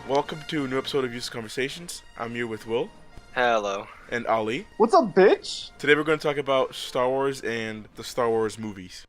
Welcome to a new episode of Youth Conversations. I'm here with Will Hello. and Ali. What's up, bitch? Today we're going to talk about Star Wars and the Star Wars movies.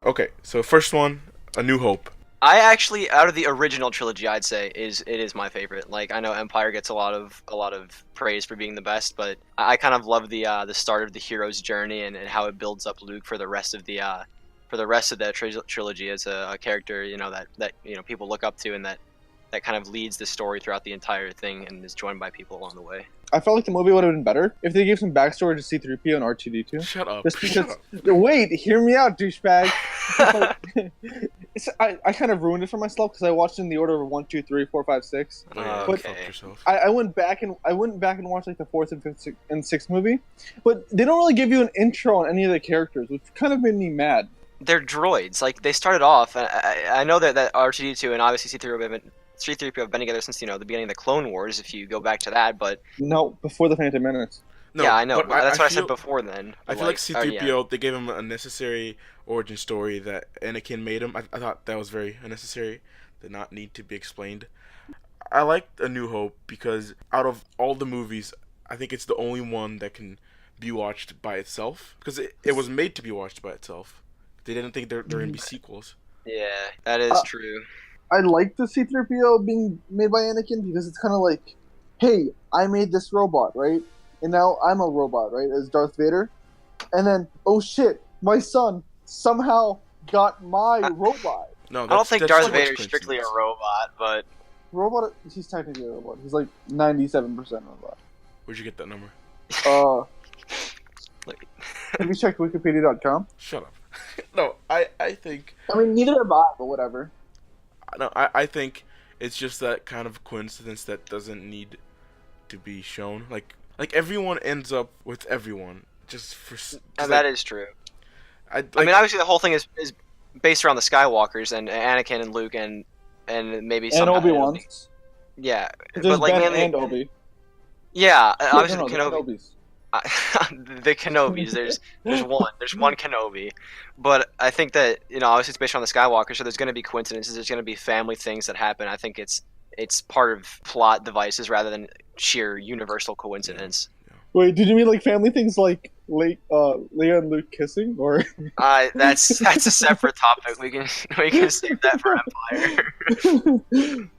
Okay, so first one, A New Hope. I actually, out of the original trilogy, I'd say it is my favorite. Like, I know Empire gets a lot of praise for being the best, but I kind of love the start of the hero's journey and how it builds up Luke for the rest of the trilogy as a character, that people look up to, and that kind of leads the story throughout the entire thing and is joined by people along the way. I felt like the movie would have been better if they gave some backstory to C-3PO and R2-D2. Shut up. Just because. Shut up. Wait, hear me out, douchebag. I kind of ruined it for myself because I watched it in the order of 1, 2, 3, 4, 5, 6. Oh, yeah, Okay. fuck yourself. I went back and watched like the fourth and fifth and sixth movie, but they don't really give you an intro on any of the characters, which kind of made me mad. They're droids. Like, they started off, and I know that R2-D2 and obviously C-3PO have been together since the beginning of the Clone Wars. If you go back to that, but No, before the Phantom Menace. No, yeah, I know. but That's what I feel- said before. Then I but feel like C-3PO, yeah. they gave him a necessary origin story that Anakin made him. I thought that was very unnecessary, did not need to be explained. I liked A New Hope because out of all the movies, I think it's the only one that can be watched by itself. Because it was made to be watched by itself. They didn't think there would be sequels. Yeah, that is true. I like the C-3PO being made by Anakin because it's kind of like, hey, I made this robot, right? And now I'm a robot, right, as Darth Vader. And then, oh shit, my son somehow got my robot. No, I don't think that's Darth so much Vader's strictly a coincidence. robot, but Robot, he's technically a robot. He's like 97% robot. Where'd you get that number? like, Have you checked Wikipedia.com? Shut up. No, I think I mean, neither have I, but whatever. I think it's just that kind of coincidence that doesn't need to be shown. Like everyone ends up with everyone just for. and that is true. I I mean, obviously, the whole thing is based around the Skywalkers and Anakin and Luke and maybe And some Obi-Wan. Yeah, There's but like Ben mainly, and Obi. yeah, obviously No, the the Kenobi. Kenobis. The Kenobis. There's one Kenobi, but I think that obviously it's based on the Skywalker, so there's going to be coincidences. There's going to be family things that happen. I think it's part of plot devices rather than sheer universal coincidence. Wait, did you mean like family things like Leia and Luke kissing, or? That's a separate topic. We can save that for Empire.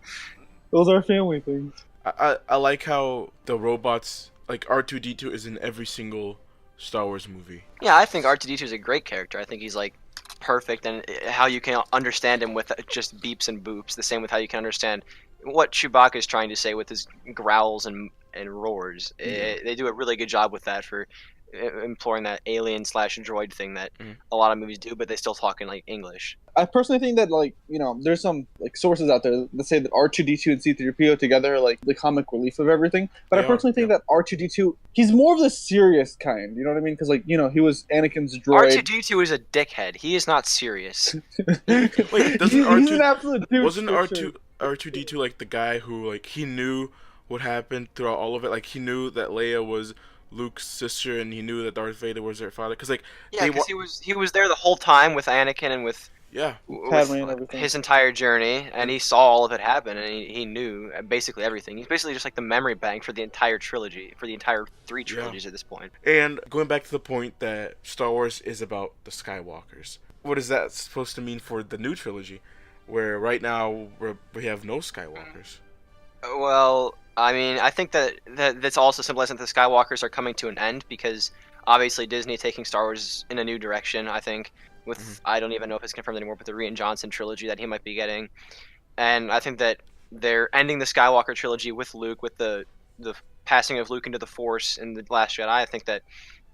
Those are family things. I like how the robots, like R2-D2, is in every single Star Wars movie. Yeah, I think R2-D2 is a great character. I think he's like perfect, and how you can understand him with just beeps and boops. The same with how you can understand what Chewbacca is trying to say with his growls and roars. They do a really good job with that for employing that alien/droid thing that a lot of movies do, but they still talk in like English. I personally think that there's some like sources out there that say that R2-D2 and C-3PO together are like the comic relief of everything. But I personally think that R2-D2, he's more of the serious kind. You know what I mean? Because he was Anakin's droid. R2-D2 is a dickhead. He is not serious. Wait, doesn't he's R2 an absolute douche. wasn't for R2 sure. R2-D2 like the guy who like he knew what happened throughout all of it? Like he knew that Leia was Luke's sister, and he knew that Darth Vader was their father. Cause like Yeah, because he was there the whole time with Anakin and with Padme and everything. his entire journey, and he saw all of it happen, and he knew basically everything. He's basically just like the memory bank for the entire trilogy, for the entire 3 trilogies at this point. And going back to the point that Star Wars is about the Skywalkers, what is that supposed to mean for the new trilogy, where right now we have no Skywalkers? Well, I mean, I think that's also symbolizing that the Skywalkers are coming to an end, because obviously Disney taking Star Wars in a new direction, I think, with I don't even know if it's confirmed anymore, but the Rian Johnson trilogy that he might be getting. And I think that they're ending the Skywalker trilogy with Luke, with the passing of Luke into the Force in The Last Jedi. I think that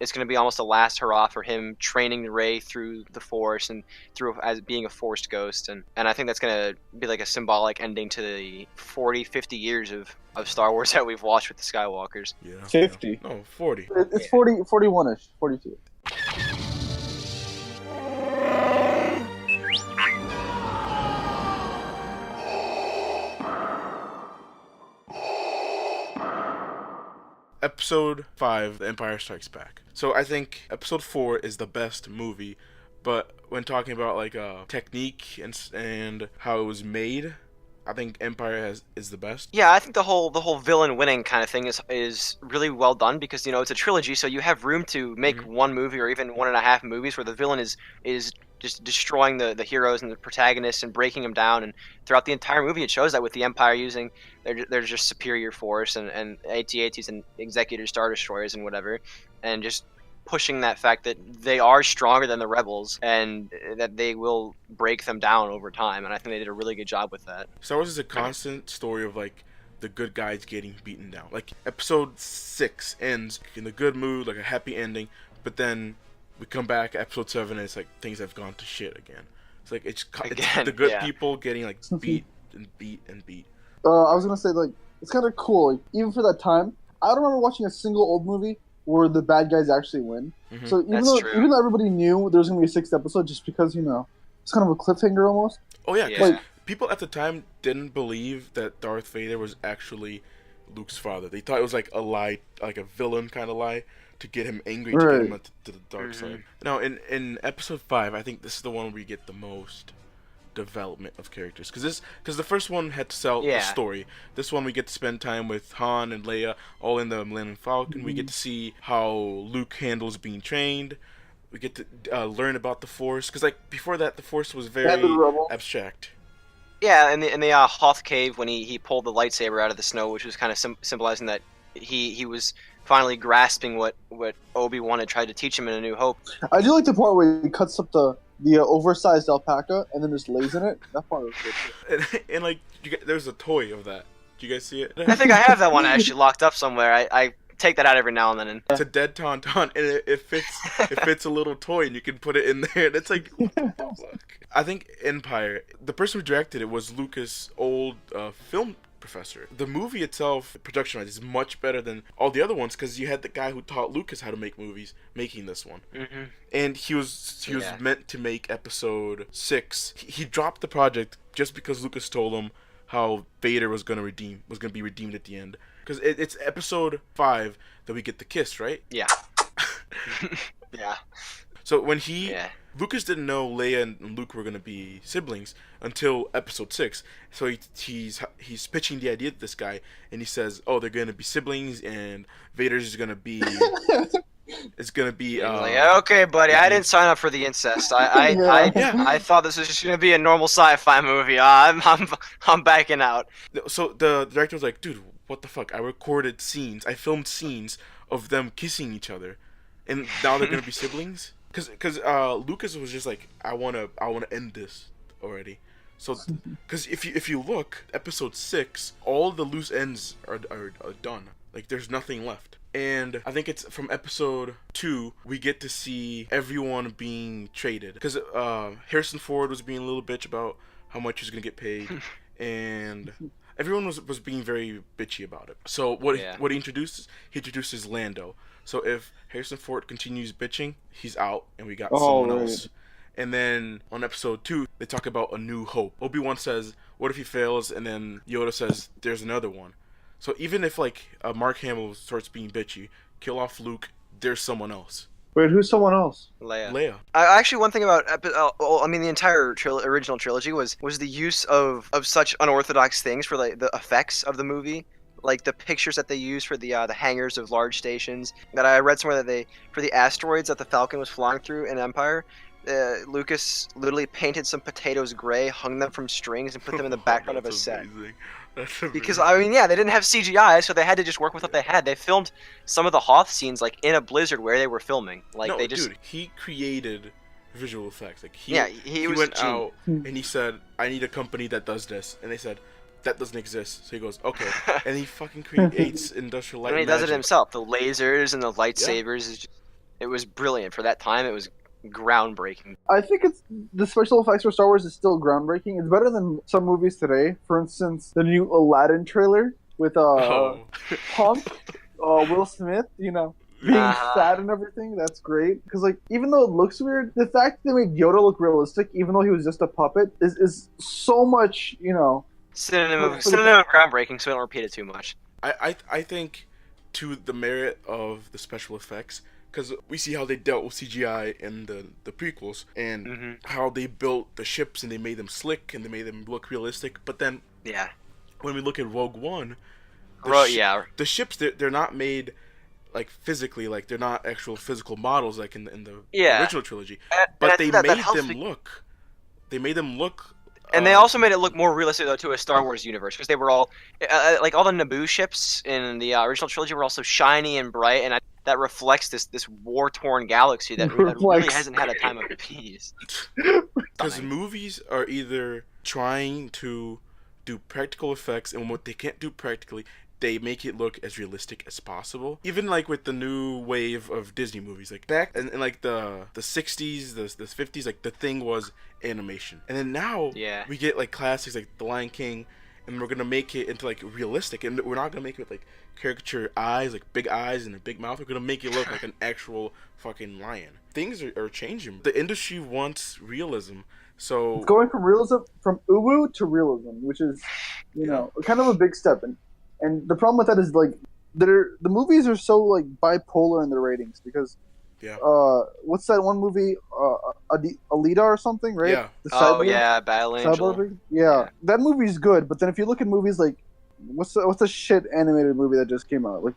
it's going to be almost a last hurrah for him training Rey through the Force and through as being a Force ghost. And I think that's going to be like a symbolic ending to the 40, 50 years of Star Wars that we've watched with the Skywalkers. Yeah. 50. No, 40. It's 40, 41-ish, 42. Episode 5, The Empire Strikes Back. So I think Episode 4 is the best movie, but when talking about like technique and how it was made, I think Empire is the best. Yeah, I think the whole villain winning kind of thing is really well done because it's a trilogy, so you have room to make one movie or even 1.5 movies where the villain is just destroying the heroes and the protagonists and breaking them down. And throughout the entire movie, it shows that with the Empire using their just superior force and AT-ATs and Executor Star Destroyers and whatever, and just pushing that fact that they are stronger than the rebels and that they will break them down over time. And I think they did a really good job with that. Star Wars is a constant story of like the good guys getting beaten down. Like Episode 6 ends in a good mood, like a happy ending, but then we come back Episode 7 and it's like things have gone to shit again. It's like it's the good people getting like beat and beat and beat. I was gonna say, like, it's kind of cool. Like, even for that time, I don't remember watching a single old movie where the bad guys actually win. So even though everybody knew there was gonna be a 6th episode, just because it's kind of a cliffhanger almost. Oh yeah, like people at the time didn't believe that Darth Vader was actually Luke's father. They thought it was like a lie, like a villain kind of lie to get him angry, to get him to the dark side. Now in Episode 5, I think this is the one where we get the most development of characters, because the first one had to sell the story. This one we get to spend time with Han and Leia all in the Millennium Falcon. We get to see how Luke handles being trained. We get to learn about the Force, because like before that the Force was very abstract. Yeah, in the Hoth cave when he pulled the lightsaber out of the snow, which was kind of symbolizing that he was finally grasping what Obi-Wan had tried to teach him in A New Hope. I do like the part where he cuts up the oversized alpaca and then just lays in it. That part was good too. And like there's a toy of that. Do you guys see it? I think I have that one actually locked up somewhere. I take that out every now and then. It's a dead tauntaun, and it fits a little toy, and you can put it in there. And it's like, what the fuck? I think Empire, the person who directed it was Lucas' old film professor. The movie itself, production-wise, is much better than all the other ones because you had the guy who taught Lucas how to make movies making this one. And he was meant to make Episode 6. He dropped the project just because Lucas told him how Vader was gonna be redeemed at the end. Because it's Episode 5 that we get the kiss, right? Yeah. Yeah. So when Lucas didn't know Leia and Luke were gonna be siblings until Episode 6. So he's pitching the idea to this guy, and he says, "Oh, they're gonna be siblings, and Vader's is gonna be." It's gonna be. Like, okay, buddy, I didn't sign up for the incest. I thought this was just gonna be a normal sci-fi movie. I'm backing out. So the director was like, "Dude, what the fuck? I recorded scenes. I filmed scenes of them kissing each other, and now they're gonna be siblings." Because Lucas was just like, I wanna end this already. So, because if you look, Episode 6, all the loose ends are done. Like there's nothing left. And I think it's from Episode 2 we get to see everyone being traded. Because Harrison Ford was being a little bitch about how much he's gonna get paid, and everyone was being very bitchy about it. So what he introduces Lando. So if Harrison Ford continues bitching, he's out, and we got someone else. And then on Episode 2, they talk about A New Hope. Obi-Wan says, "What if he fails?" And then Yoda says, "There's another one." So even if like Mark Hamill starts being bitchy, kill off Luke, there's someone else. Wait, who's someone else? Leia. Actually, one thing about the entire original trilogy was the use of such unorthodox things for like the effects of the movie. Like the pictures that they used for the hangars of large stations. That I read somewhere that for the asteroids that the Falcon was flying through in Empire, Lucas literally painted some potatoes gray, hung them from strings, and put them in the background of a set. That's amazing. Because they didn't have CGI, so they had to just work with what they had. They filmed some of the Hoth scenes like in a blizzard where they were filming. Like dude, he created visual effects. Like he went out and he said, "I need a company that does this," and they said, "That doesn't exist." So he goes, "Okay," and he fucking creates industrial light. And he does it himself. The lasers and the lightsabers. It was brilliant for that time. It was groundbreaking. I think the special effects for Star Wars is still groundbreaking. It's better than some movies today. For instance, the new Aladdin trailer with Punk, Will Smith, being sad and everything. That's great because like even though it looks weird, the fact that they made Yoda look realistic, even though he was just a puppet, is so much. Synonym of groundbreaking, so we don't repeat it too much. I think to the merit of the special effects, because we see how they dealt with CGI in the prequels, and how they built the ships and they made them slick and they made them look realistic. But then Yeah. when we look at Rogue One, Yeah. the ships, they're not made like physically, like they're not actual physical models like in the Yeah. original trilogy, And but I they think that made helps them look. They made them look. And they also made it look more realistic though to a Star Wars universe, because they were all like all the Naboo ships in the original trilogy were also shiny and bright, and that reflects this war torn galaxy that really hasn't had a time of peace. Because movies are either trying to do practical effects, and what they can't do practically, they make it look as realistic as possible. Even like with the new wave of Disney movies, like back in like the 60s, the 50s, like the thing was animation, and then now we get like classics like The Lion King, and we're gonna make it into like realistic, and we're not gonna make it with like caricature eyes, like big eyes and a big mouth. We're gonna make it look like an actual fucking lion. Things are changing. The industry wants realism, so it's going from realism, from uwu to realism, which is, you know, kind of a big step. And the problem with that is like the movies are so like bipolar in their ratings, because what's that one movie, Alita or something, right? Yeah. Battle Angel. Yeah, that movie's good, but then if you look at movies like what's the shit animated movie that just came out? Like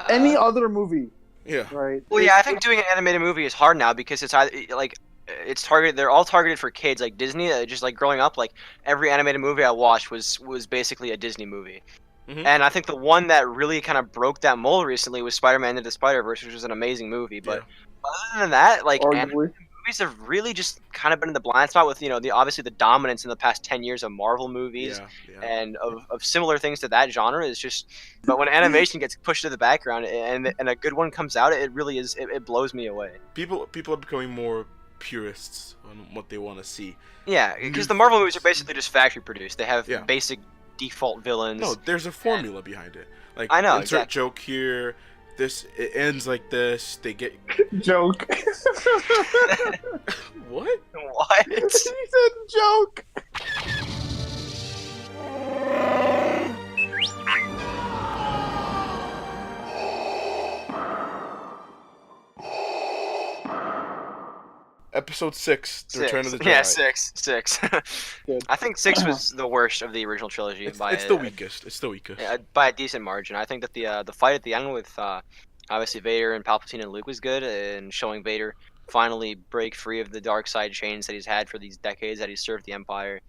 any other movie. Yeah. Right. Well, yeah, I think doing an animated movie is hard now, because it's either like it's targeted. They're all targeted for kids. Like Disney, just like growing up, like every animated movie I watched was basically a Disney movie. And I think the one that really kind of broke that mold recently was Spider-Man Into the Spider-Verse, which was an amazing movie. But other than that, like animated movies have really just kind of been in the blind spot with, you know, obviously the dominance in the past 10 years of Marvel movies and of similar things to that genre is just. But when animation gets pushed to the background and a good one comes out, it really is. It blows me away. People are becoming more purists on what they want to see. Yeah, because the Marvel movies are basically just factory produced. They have basic default villains. No, there's a formula behind it. Like, I know, insert joke here. It ends like this. They get joke. What? What? He said joke. Episode 6, The Return of the Jedi. Yeah, 6. I think 6 was the worst of the original trilogy. It's the weakest. It's the weakest. Yeah, by a decent margin. I think that the fight at the end with obviously Vader and Palpatine and Luke was good, and showing Vader finally break free of the dark side chains that he's had for these decades that he's served the Empire.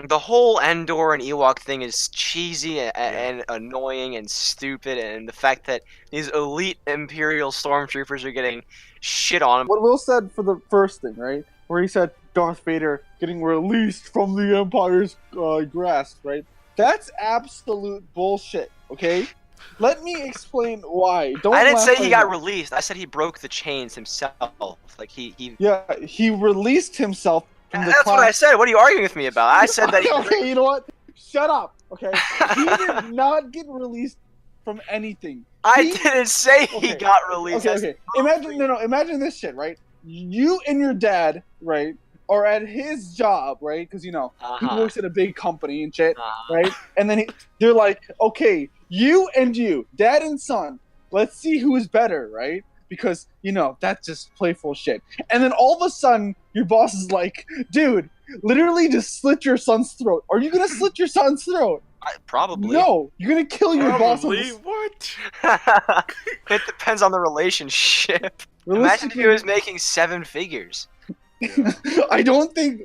The whole Endor and Ewok thing is cheesy and annoying and stupid, and the fact that these elite Imperial stormtroopers are getting shit on him. What Will said for the first thing, right? Where he said Darth Vader getting released from the Empire's grasp, right? That's absolute bullshit, okay? Let me explain why. I didn't say he got released. I said he broke the chains himself. Like he Yeah, he released himself from the That's what I said. What are you arguing with me about? I said that he... Okay, you know what? Shut up, okay? He did not get released from anything. I didn't say he got released. Okay. Imagine this shit, right? You and your dad, right, are at his job, right? Because, you know, he works at a big company and shit, right? And then they're like, okay, you and you, dad and son, let's see who is better, right? Because, you know, that's just playful shit. And then all of a sudden, your boss is like, dude, literally just slit your son's throat. Are you going to slit your son's throat? Probably. No, you're going to kill your boss. What? It depends on the relationship. Imagine if he was making 7 figures. I don't think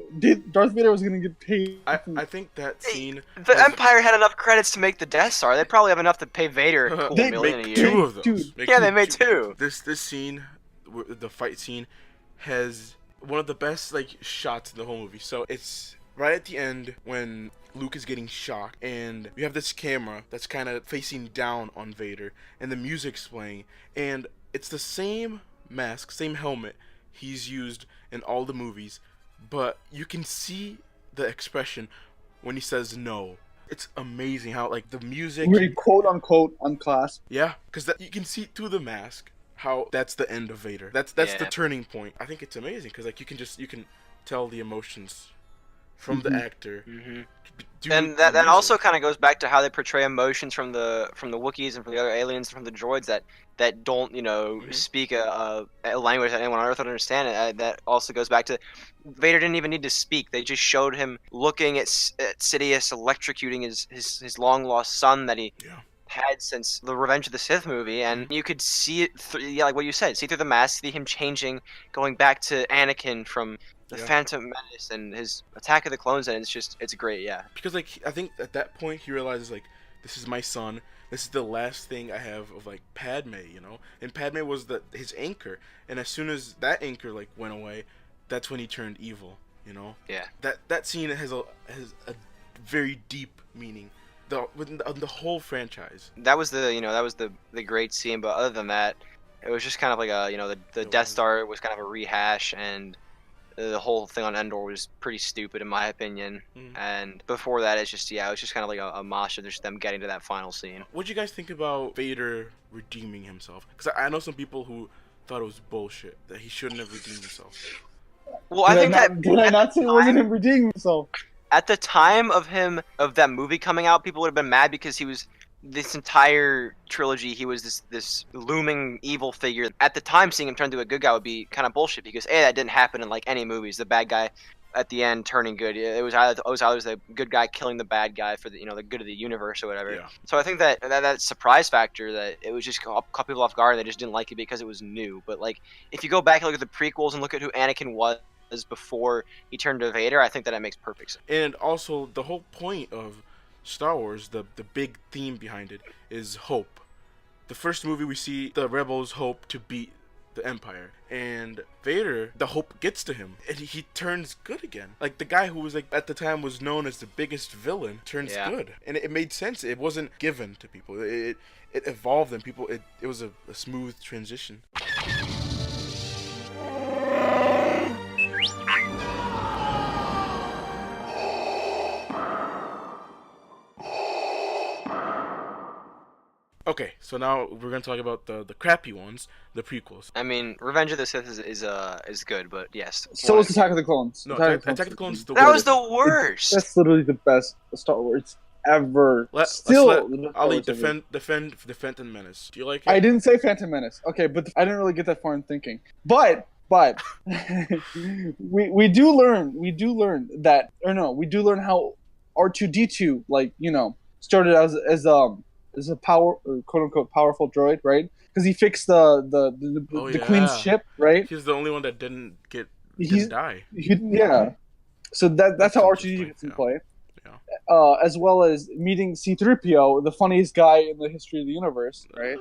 Darth Vader was going to get paid. I think that scene... The Empire had enough credits to make the Death Star. They probably have enough to pay Vader a cool million a year. 2 of those. They made 2. This scene, the fight scene, has one of the best like shots in the whole movie. So it's right at the end when Luke is getting shot, and you have this camera that's kind of facing down on Vader, and the music's playing, and it's the same mask, same helmet he's used in all the movies, but you can see the expression when he says no. It's amazing how like the music, really quote unquote unclasped. Yeah, because you can see through the mask how that's the end of Vader. That's the turning point. I think it's amazing because like you can tell the emotions from the actor do And the that also music. kind of goes back to how they portray emotions from the Wookiees and from the other aliens and from the droids that don't Hmm. speak a language that anyone on Earth would understand. That also goes back to Vader didn't even need to speak. They just showed him looking at Sidious electrocuting his long lost son that he Yeah. had since the Revenge of the Sith movie, and you could see it yeah, like what you said, see through the mask, see him changing, going back to Anakin from the Yeah. Phantom Menace and his Attack of the Clones, and it's great, yeah. Because like I think at that point he realizes like this is my son. This is the last thing I have of like Padme, you know. And Padme was his anchor. And as soon as that anchor like went away, that's when he turned evil. You know. Yeah. That scene has a very deep meaning. Within the whole franchise. That was the great scene, but other than that, it was just kind of like the It Death was. Star was kind of a rehash, and the whole thing on Endor was pretty stupid in my opinion. Mm. And before that, it's just it was just kind of like a mosh of just them getting to that final scene. What do you guys think about Vader redeeming himself? Because I know some people who thought it was bullshit that he shouldn't have redeemed himself. Well, I think that Did I at not the say it wasn't time, him redeeming himself? at the time of that movie coming out, people would have been mad because he was this entire trilogy. He was this looming evil figure. At the time, seeing him turn into a good guy would be kind of bullshit because that didn't happen in like any movies. The bad guy at the end turning good. It was always the good guy killing the bad guy for the good of the universe or whatever. Yeah. So I think that surprise factor, that it was just caught people off guard and they just didn't like it because it was new. But like if you go back and look at the prequels and look at who Anakin was before he turned to Vader, I think that it makes perfect sense. And also the whole point of Star Wars, the big theme behind it is hope. The first movie we see the rebels hope to beat the Empire, and Vader, the hope gets to him, and he turns good again. Like the guy who was like at the time was known as the biggest villain turns good, and it made sense. It wasn't given to people. It evolved, and people. It was a smooth transition. Okay, so now we're gonna talk about the crappy ones, the prequels. I mean, Revenge of the Sith is good, but yes. So was Attack of the Clones. No, Attack of Attack of the Clones is the That was worst. the worst. That's literally the best Star Wars ever. Let's Still, let the best Star Ali Wars ever. defend the Phantom Menace. Do you like it? I didn't say Phantom Menace. Okay, but I didn't really get that far in thinking. But we do learn that, or no, we do learn how R2D2 started as a power, or quote unquote powerful droid, right? Because he fixed the Queen's ship, right? He's the only one that didn't He's die. yeah. So that's how R2D2 gets in play. As well as meeting C-3PO, the funniest guy in the history of the universe, right?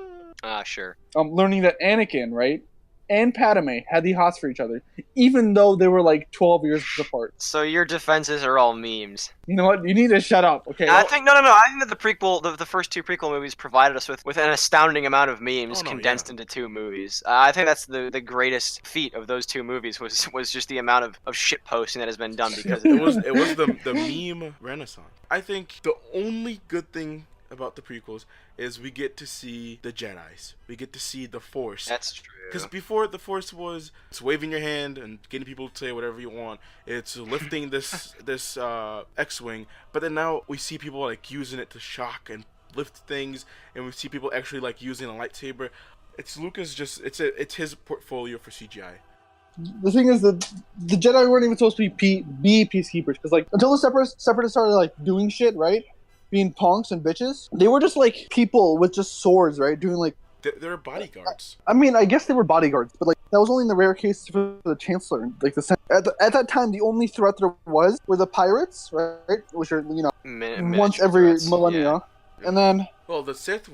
Sure. Learning that Anakin, right, and Padme had the hots for each other, even though they were like 12 years apart. So your defenses are all memes. You know what? You need to shut up, okay? I think no. I think that the first two prequel movies provided us with an astounding amount of memes condensed into two movies. I think that's the greatest feat of those two movies was just the amount of shit posting that has been done because of it was the meme renaissance. I think the only good thing about the prequels is we get to see the Jedis. We get to see the Force. That's true. Because before the Force it's waving your hand and getting people to say whatever you want. It's lifting this X-wing. But then now we see people like using it to shock and lift things, and we see people actually like using a lightsaber. It's Lucas it's his portfolio for CGI. The thing is that the Jedi weren't even supposed to be peacekeepers, because like until the separatists started like doing shit, right? Being punks and bitches, they were just like people with just swords, right? Doing like they're bodyguards. I mean, I guess they were bodyguards, but like that was only in the rare case for the Chancellor. Like at that time, the only threat there were the pirates, right? Which are once every millennia, yeah. And then the Sith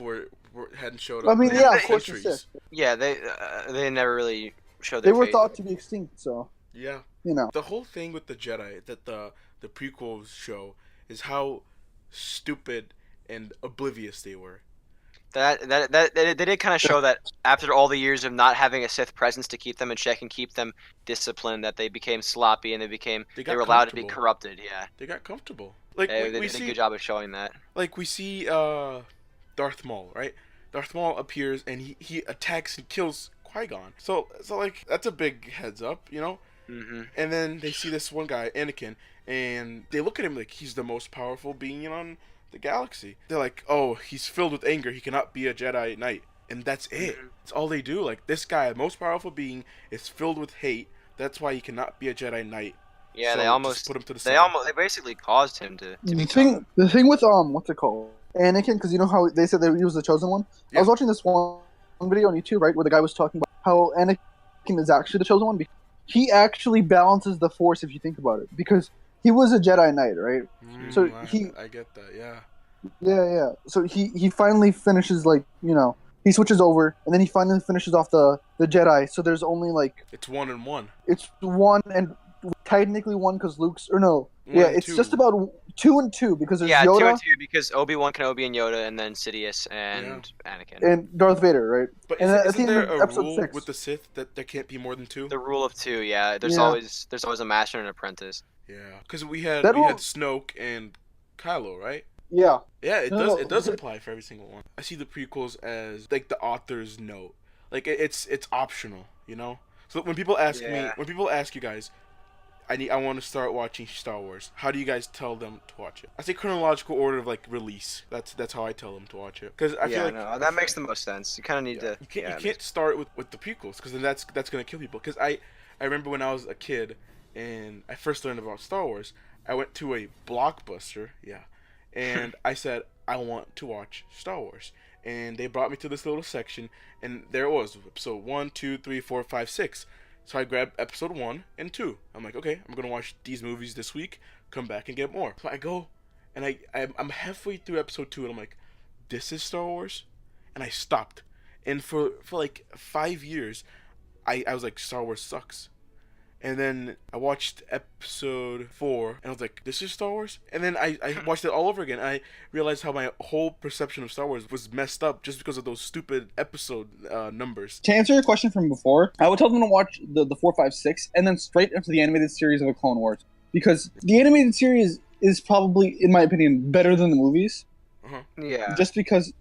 hadn't showed up. I mean, yeah, of course the Sith. Yeah, they never really showed they their were face. thought to be extinct, so yeah, the whole thing with the Jedi that the prequels show is how stupid and oblivious they were. They did kind of show that after all the years of not having a Sith presence to keep them in check and keep them disciplined, that they became sloppy and they were allowed to be corrupted. Yeah, they got comfortable. Like they did a good job of showing that. Like we see Darth Maul, right? Darth Maul appears and he attacks and kills Qui-Gon. So like that's a big heads up, you know. Mm-hmm. And then they see this one guy, Anakin, and they look at him like he's the most powerful being on the galaxy. They're like, oh, he's filled with anger. He cannot be a Jedi Knight. And that's it. Mm-hmm. That's all they do. Like, this guy, the most powerful being, is filled with hate. That's why he cannot be a Jedi Knight. Yeah, So just put him to the side. they basically caused him to The become. thing with what's it called? Anakin, because you know how they said that he was the chosen one. Yeah. I was watching this one video on YouTube, right, where the guy was talking about how Anakin is actually the chosen one. Because he actually balances the Force, if you think about it, because he was a Jedi Knight, right? So I get that. Yeah. Yeah. So he finally finishes, like, he switches over, and then he finally finishes off the Jedi. So there's only like It's 1 and 1. it's one and technically one because Luke's or no. One Yeah, and it's two. just about 2 and 2 because there's Yeah, 2 Yoda and 2 because Obi-Wan Kenobi and Yoda, and then Sidious and Anakin. and Darth Vader, right? But And at the isn't end there of a episode rule 6. with the Sith that there can't be more than 2? The rule of 2, yeah. There's Yeah. always a master and an apprentice. Yeah, because we had That rule- Snoke and Kylo, right? Yeah. Yeah, it No, does. no, It does but- apply for every single one. I see the prequels as like the author's note, like it's optional, you know. So when people ask me, Yeah. when people ask you guys, I want to start watching Star Wars. How do you guys tell them to watch it? I say chronological order of like release. That's how I tell them to watch it. Because I feel like no, that makes the most sense. You kind of need to. you can't start with the prequels because then that's gonna kill people. Because I remember when I was a kid and I first learned about Star Wars, I went to a Blockbuster, and I said I want to watch Star Wars, and they brought me to this little section, and there it was, episode 1, 2, 3, 4, 5, 6. So I grabbed episode 1 and 2. I'm like, okay, I'm gonna watch these movies this week. Come back and get more. So I go, and I'm halfway through episode 2, and I'm like, this is Star Wars, and I stopped. And for like 5 years, I was like, Star Wars sucks. And then I watched episode 4, and I was like, this is Star Wars? And then I watched it all over again, and I realized how my whole perception of Star Wars was messed up just because of those stupid episode numbers. To answer your question from before, I would tell them to watch the 4, 5, 6, and then straight into the animated series of the Clone Wars. Because the animated series is probably, in my opinion, better than the movies. Yeah. Just because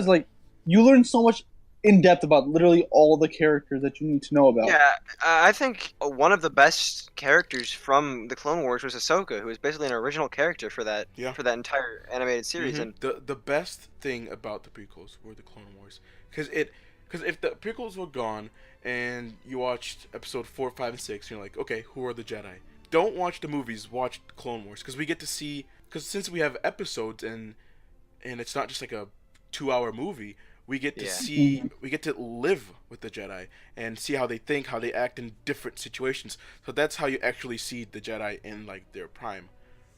like, you learn so much in depth about literally all the characters that you need to know about. Yeah, I think one of the best characters from the Clone Wars was Ahsoka, who was basically an original character for that entire animated series. Mhm. And the best thing about the prequels were the Clone Wars, because if the prequels were gone and you watched episode 4, 5, and 6, you're like, okay, who are the Jedi? Don't watch the movies, watch Clone Wars, because we get to see, because since we have episodes and it's not just like a 2-hour movie, we get to see, we get to live with the Jedi and see how they think, how they act in different situations. So that's how you actually see the Jedi in like their prime.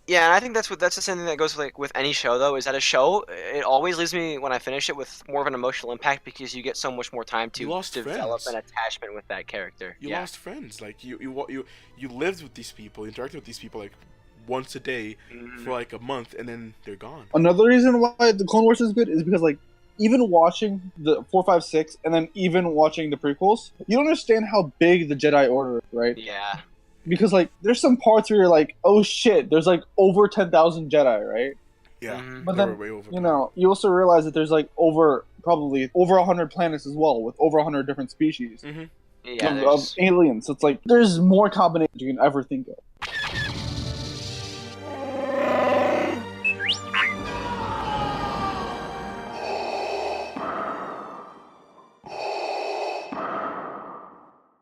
yeah, and I think that's the same thing that goes with any show though. Is that a show? It always leaves me when I finish it with more of an emotional impact because you get so much more time to You lost develop friends. an attachment with that character. You lost friends. Like you lived with these people, interacted with these people like once a day for like a month, and then they're gone. Another reason why the Clone Wars is good is because, like, even watching the 4, 5, 6, and then even watching the prequels, you don't understand how big the Jedi Order is, right? Yeah. Because, like, there's some parts where you're like, oh shit, there's like over 10,000 Jedi, right? Yeah, But they then, were way over. you also realize that there's like probably over 100 planets as well, with over 100 different species Yeah. of aliens. So it's like, there's more combinations you can ever think of.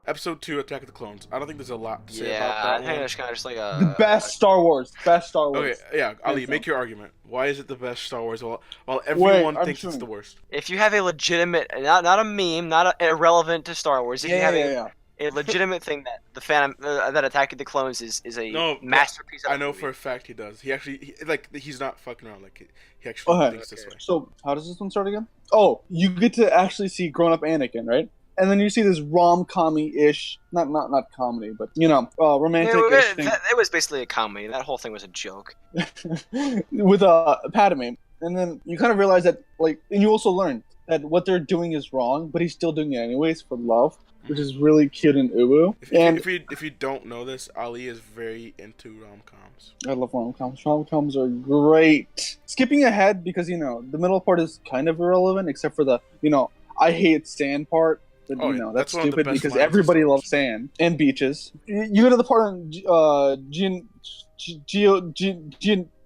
Episode 2, Attack of the Clones. I don't think there's a lot to say Yeah, about I that think one. it's kind of just like a The best Star Wars. Okay, yeah, Ali, Hands make down. your argument. Why is it the best Star Wars while everyone I'm thinks it's showing. the worst? If you have a legitimate, not a meme, not irrelevant to Star Wars. If you have Yeah. a legitimate thing that the Phantom that Attack of the Clones is a No, masterpiece. Of I a know movie. for a fact he does. He actually he's not fucking around. Like he actually Okay. thinks this way. So, how does this one start again? Oh, you get to actually see grown-up Anakin, right? And then you see this rom-commy-ish, not comedy, but, romantic-ish thing It was basically a comedy. That whole thing was a joke. with Padme. And then you kind of realize that, like, and you also learn that what they're doing is wrong, but he's still doing it anyways for love, which is really cute and uwu. And If you don't know this, Ali is very into rom-coms. I love rom-coms. Rom-coms are great. Skipping ahead because, the middle part is kind of irrelevant, except for the, I hate Stan part. But Oh, you yeah, know that's that's one of the stupid best because lines of everybody Star Wars. loves sand and beaches. You go to the part on English,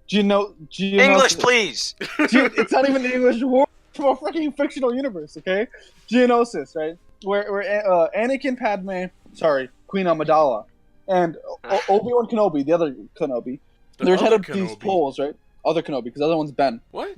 Geonosis. please. It's not even an English word from a freaking fictional universe, okay? Geonosis, right? Where Anakin, Padme, sorry, Queen Amidala, and Obi-Wan Kenobi, the other Kenobi, The they're tied other up to these Kenobi. poles, right? Other Kenobi, because the other one's Ben. What?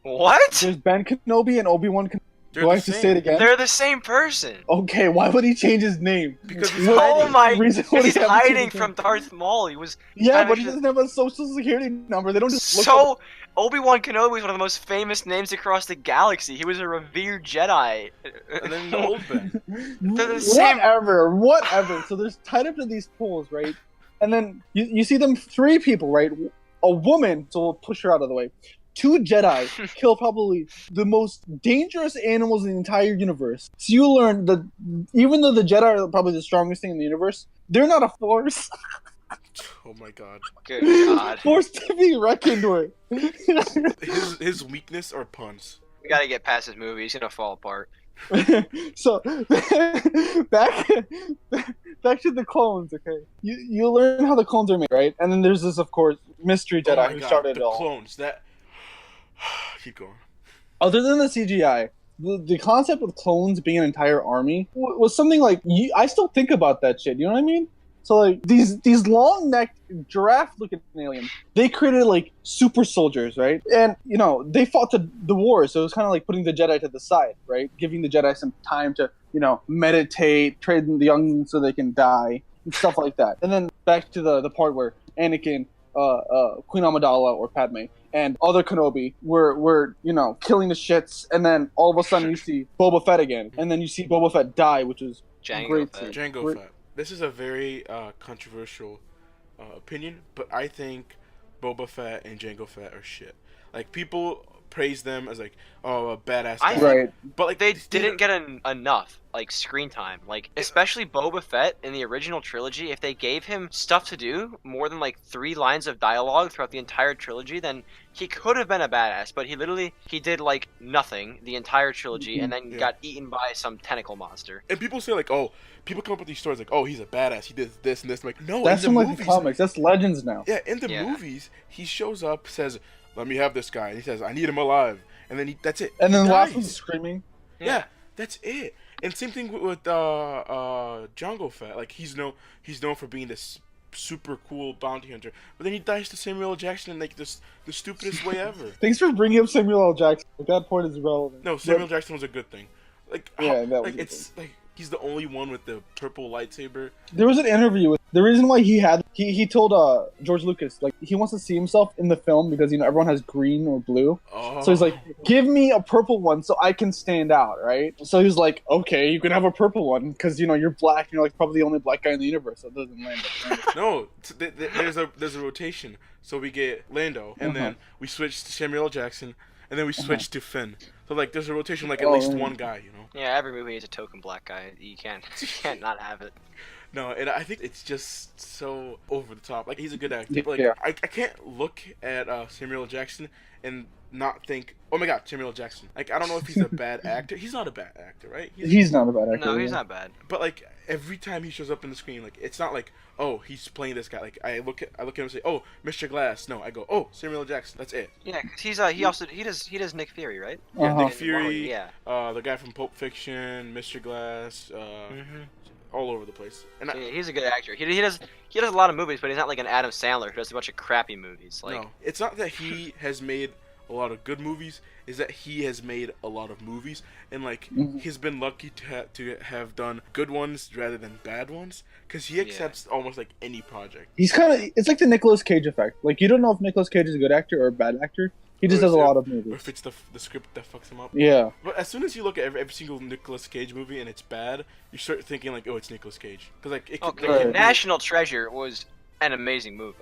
What? There's Ben Kenobi and Obi-Wan Kenobi. They're Do I the have to same. say it again? They're the same person. Okay, why would he change his name? Because he's What hiding. Oh my! reason Because would he he's have to change hiding his from name? Darth Maul. He was Yeah, trying but to he just- doesn't have a social security number. They don't just look So Obi-Wan Kenobi is one of the most famous names across the galaxy. He was a revered Jedi. And then the old Ben. They're the same- Whatever. So there's tied up to these poles, right? And then you see them 3 people, right? A woman, so we'll push her out of the way. 2 Jedi kill probably the most dangerous animals in the entire universe. So you learn that even though the Jedi are probably the strongest thing in the universe, they're not a force. Oh my god. Good God. Force to be reckoned with. His weakness are puns. We gotta get past this movie. He's gonna fall apart. So back to the clones, okay? You learn how the clones are made, right? And then there's this, of course, mystery Oh Jedi my who god, started the it all. clones. That. Keep going. Other than the CGI, the concept of clones being an entire army was something like I still think about that shit. You know what I mean? So like these long-necked giraffe-looking aliens, they created like super soldiers, right? And you know they fought the war, so it was kind of like putting the Jedi to the side, right? Giving the Jedi some time to meditate, train the young so they can die and stuff like that. And then back to the part where Anakin, Queen Amidala or Padme, and other Kenobi were killing the shits, and then all of a sudden you see Boba Fett again, and then you see Boba Fett die, which is Django great. Fett. Django We're- Fett. This is a very controversial opinion, but I think Boba Fett and Django Fett are shit. Like people praise them as like, oh, a badass I guy. think- Right. But like They didn't get enough like screen time. Like especially Boba Fett in the original trilogy. If they gave him stuff to do, more than like 3 lines of dialogue throughout the entire trilogy, then he could have been a badass. But he did like nothing the entire trilogy, and then Yeah. got eaten by some tentacle monster. And people say like, oh, people come up with these stories like, oh, he's a badass. He did this and this. I'm like, no, That's in from the like movies. the comics. That's legends now. Yeah, in the Yeah. movies, he shows up, says, "Let me have this guy," and he says, "I need him alive," and then that's it. And then He the last dies. one's screaming. Yeah, that's it. And same thing with Django Fett. Like he's known for being this super cool bounty hunter, but then he dies to Samuel L. Jackson in like the stupidest way ever. Thanks for bringing up Samuel L. Jackson. That point is relevant. No, Samuel Jackson was a good thing. Like Yeah, that was like a good it's like he's the only one with the purple lightsaber. There was an interview with the reason why he told George Lucas like he wants to see himself in the film because everyone has green or blue. Oh. So he's like, give me a purple one so I can stand out, right? So he's like, okay, you can have a purple one because you're black and you're like probably the only black guy in the universe that doesn't land it. No, there's a rotation. So we get Lando, and then we switch to Samuel L. Jackson, and then we switch to Finn. So like there's a rotation, like at least one guy, Yeah, every movie needs a token black guy. You can't not have it. No, and I think it's just so over the top. Like he's a good actor. But, like Yeah. I can't look at Samuel L. Jackson and not think, oh my god, Samuel L. Jackson. Like I don't know if he's a bad actor. He's not a bad actor, right? He's not a bad actor. No, he's yeah. not bad. But like every time he shows up in the screen, like it's not like, oh, he's playing this guy. Like I look at him and say, oh, Mr. Glass. No, I go, oh, Samuel L. Jackson. That's it. Yeah, 'cause he does Nick Fury, right? Yeah, Uh-huh. Nick Fury. Yeah. The guy from Pulp Fiction, Mr. Glass, Mm-hmm. all over the place. And Yeah, he's a good actor. He does a lot of movies, but he's not like an Adam Sandler who does a bunch of crappy movies. Like no, it's not that he has made a lot of good movies. Is that he has made a lot of movies, and like he's been lucky to have done good ones rather than bad ones, because he accepts almost like any project. He's it's like the Nicolas Cage effect. Like you don't know if Nicolas Cage is a good actor or a bad actor. He just Or does a is it- lot of Or movies. if it's the script that fucks him up. Yeah. But as soon as you look at every single Nicolas Cage movie and it's bad, you start thinking like, oh, it's Nicolas Cage, because like it could. okay, Right. National Treasure was an amazing movie.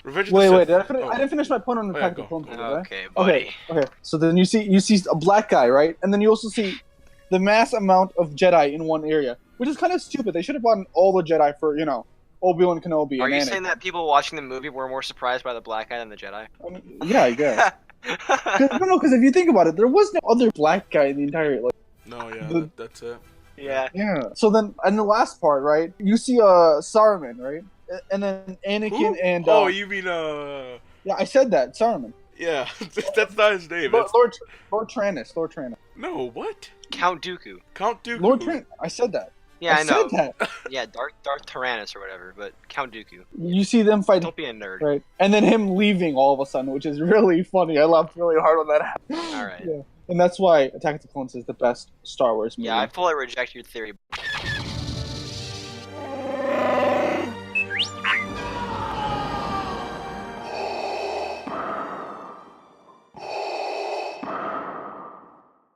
Revenge of the Wait. Sith- Did I, finish? oh. I didn't finish my point on the Oh, yeah, Attack of the go. Clones. did I? Okay, buddy. Okay. So then you see a black guy, right? And then you also see the mass amount of Jedi in one area, which is kind of stupid. They should have brought in all the Jedi for Obi-Wan Kenobi. Are and you Anakin. saying that people watching the movie were more surprised by the black guy than the Jedi? I mean, yeah, I guess. No, because if you think about it, there was no other black guy in the entire. Like, No, yeah, The- that's it. Yeah. Yeah. So then, in the last part, right, you see Saruman, right, and then Anakin Who? and Oh, you mean yeah, I said that Saruman, yeah, that's not his name. Lord That's Lord, Lord Trannis, Lord Trannis, no what? Count Dooku. Count Lord Dooku. Trannis. I said that. Yeah, I I said know. that. Yeah, Darth Tyrannus or whatever, but Count Dooku. You see them fighting, Don't be a nerd. right, and then him leaving all of a sudden, which is really funny. I laughed really hard on that. All right. Yeah, and that's why Attack of the Clones is the best Star Wars movie. Yeah, I fully reject your theory.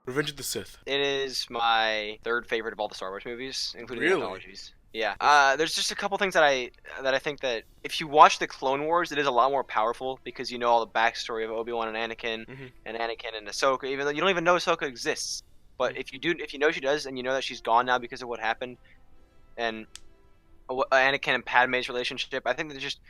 Revenge of the Sith. It is my third favorite of all the Star Wars movies, including Really? the anthologies. Yeah. There's just a couple things that I think that if you watch the Clone Wars, it is a lot more powerful because you know all the backstory of Obi-Wan and Anakin, Mhm. and Anakin and Ahsoka. Even though you don't even know Ahsoka exists, but if you know she does, and you know that she's gone now because of what happened, and Anakin and Padme's relationship, I think that just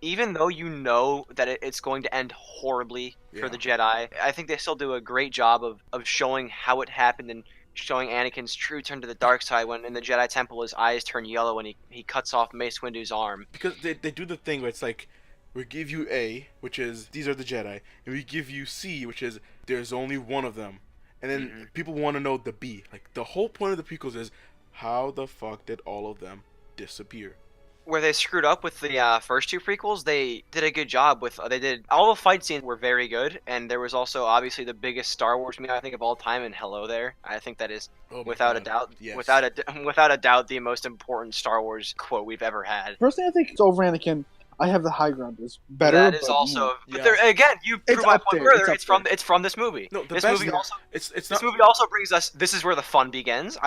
even though you know that it's going to end horribly for the Jedi, I think they still do a great job of showing how it happened and showing Anakin's true turn to the dark side when in the Jedi Temple his eyes turn yellow when he cuts off Mace Windu's arm. Because they do the thing where it's like, we give you A, which is these are the Jedi, and we give you C, which is there's only one of them, and then people want to know the B. Like the whole point of the prequels is how the fuck did all of them disappear? Where they screwed up with the first two prequels, they did a good job with. They did all the fight scenes were very good, and there was also obviously the biggest Star Wars movie I think of all time in Hello There. I think that is Oh my without a God. doubt, Yes. without a doubt, the most important Star Wars quote we've ever had. Personally, I think it's over Anakin. I have the high ground is better. That is but, also, but Yeah. there again, you It's proved my up point there, further. it's up It's from this movie. No, the This best. movie also It's this not. movie also brings us. This is where the fun begins.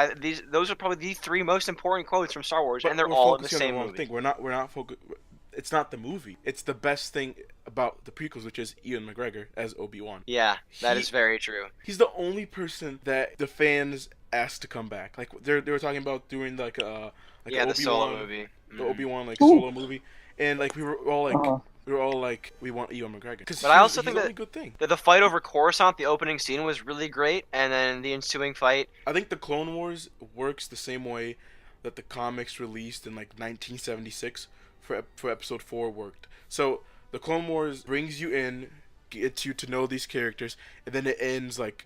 Those are probably the three most important quotes from Star Wars, But and they're we're all in the focusing on same the wrong movie. thing. We're not focused. It's not the movie. It's the best thing about the prequels, which is Ian McGregor as Obi-Wan. Yeah, that He- is very true. He's the only person that the fans asked to come back. Like they were talking about doing like Yeah, the the Obi-Wan, solo movie. the Obi-Wan like Ooh. solo movie, and like we were all like Uh-huh. we want Ewan McGregor because But I also he's think the that- only good thing. The fight over Coruscant, the opening scene was really great, and then the ensuing fight. I think the Clone Wars works the same way that the comics released in like 1976 for Episode 4 worked. So the Clone Wars brings you in, gets you to know these characters, and then it ends like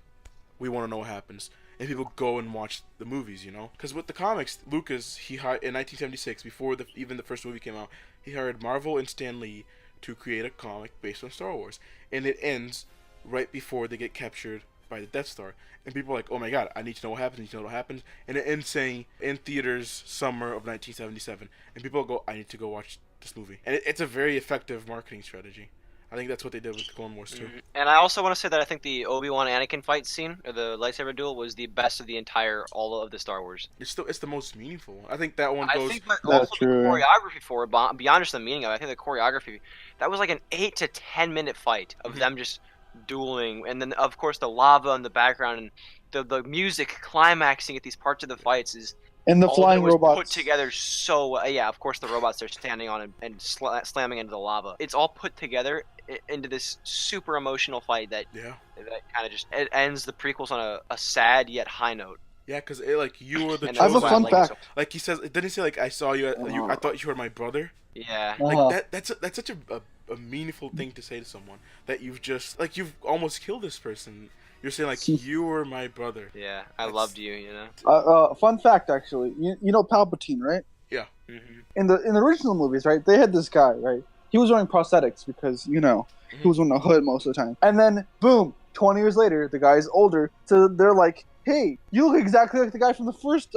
we want to know what happens, and people go and watch the movies, you know. Because with the comics, Lucas he hired in 1976 before even the first movie came out, he hired Marvel and Stan Lee to create a comic based on Star Wars, and it ends right before they get captured by the Death Star. And people are like, oh my god, I need to know what happens, I need to know what happens. And it ends saying, in theaters, summer of 1977. And people go, I need to go watch this movie. And it's a very effective marketing strategy. I think that's what they did with Clone Wars too. And I also want to say that I think the Obi-Wan Anakin fight scene, or the lightsaber duel, was the best of the entire, all of the Star Wars. It's the most meaningful one. I think that one I goes. think that That's also true. the choreography for it, beyond just the meaning of it, I think the choreography, that was like an 8 to 10 minute fight of them just dueling, and then of course the lava in the background, and the music climaxing at these parts of the fights is And the all flying of it was robots. put together so yeah, of course the robots they're standing on and slamming into the lava. It's all put together into this super emotional fight that Yeah. kind of just it ends the prequels on a sad yet high note. Yeah, because like you were the And I have chosen a fun like it fact. so- Like he says, didn't he say like I saw you, I thought you were my brother. Yeah. Uh-huh. Like that's such a meaningful thing to say to someone that you've just like you've almost killed this person. You're saying like you were my brother. Yeah, I That's- loved you, you know. Fun fact, actually, you know Palpatine, right? Mm-hmm. In the original movies, right? They had this guy, right? He was wearing prosthetics because he was wearing a hood most of the time. And then boom, 20 years later, the guy's older, so they're like, "Hey, you look exactly like the guy from the first